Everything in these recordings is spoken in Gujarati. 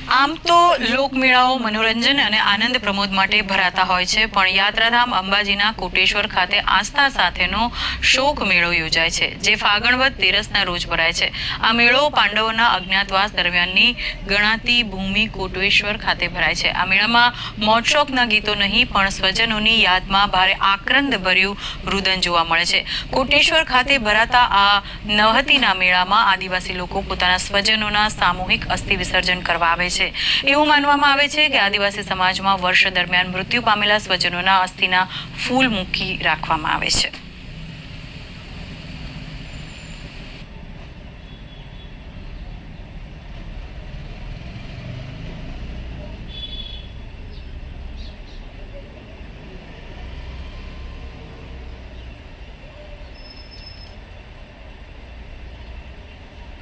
આમ તો લોકમેળાઓ મનોરંજન અને આનંદ પ્રમોદ માટે ભરાતા હોય છે, પણ યાત્રાધામ અંબાજીના કોટેશ્વર ખાતે આસ્થા સાથેનો શોક મેળો યોજાય છે, જે ફાગણ વદ તેરસના રોજ ભરાય છે। આ મેળો પાંડવોના અજ્ઞાતવાસ દરમિયાનની ગણાતી ભૂમિ કોટેશ્વર ખાતે ભરાય છે। આ મેળામાં મોજશોખના ગીતો નહીં, પણ સ્વજનોની યાદમાં ભારે આક્રંદ ભર્યું રુદન જોવા મળે છે। કોટેશ્વર ખાતે ભરાતા આ નવહતીના મેળામાં આદિવાસી લોકો પોતાના સ્વજનોના સામૂહિક અસ્થિ વિસર્જન કરવા આવે છે। એવું માનવામાં આવે છે કે આદિવાસી સમાજમાં વર્ષ દરમિયાન મૃત્યુ પામેલા સ્વજનોના અસ્થિના ફૂલ મૂકી રાખવામાં આવે છે।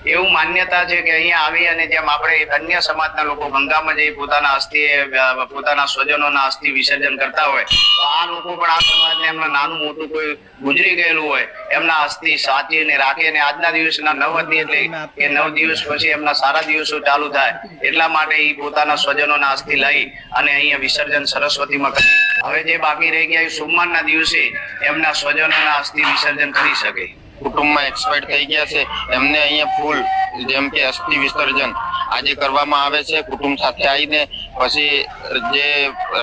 એવું માન્યતા છે કે અહીંયા આવી અને જેમ આપણે અન્ય સમાજના લોકો ગંગામાં જઈ પોતાના સ્વજનોના અસ્થિ વિસર્જન કરતા હોય, તો આ લોકો પણ આ સમાજને એમના નાનું મોટું કોઈ ગુજરી ગયેલું હોય એમના અસ્થિ સાચવીને રાખે, અને આજના દિવસના નવહતી એટલે કે 9 દિવસ પછી એમના સારા દિવસો ચાલુ થાય એટલા માટે એ પોતાના સ્વજનોના અસ્થિ લઈ અને અહીંયા વિસર્જન સરસ્વતીમાં કરી, હવે જે બાકી રહી ગયા એ સોમવારના દિવસે એમના સ્વજનોના અસ્થિ વિસર્જન કરી શકે। કુટુંબમાં એક્સપાયર થઈ ગયા છે એમને અહીંયા ફૂલ જેમ કે અસ્થિ વિસર્જન આજે કરવામાં આવે છે। કુટુંબ સાથે આવીને પછી જે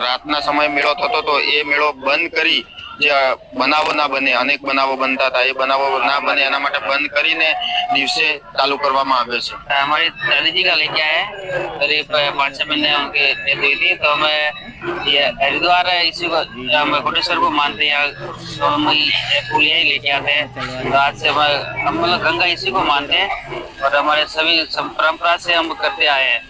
રાતના સમય મેળો થતો હતો એ મેળો બંધ કરી, જે બનાવો ના બને, અનેક બનાવો બનતા હતા, એ બનાવો ના બને એના માટે બંધ કરીને દિવસે चालू કરવામાં આવે છે। हमारी दादी जी का लेके आए करीब 5-6 महीने उनके डेथ हुई थी, तो हमें ये हरिद्वार है इसी को हम कोटेश्वर को मानते हैं, तो हम फूल यही लेके आते हैं। तो आज से हम मतलब गंगा इसी को मानते हैं और हमारे सभी परंपरा से हम करते आए हैं।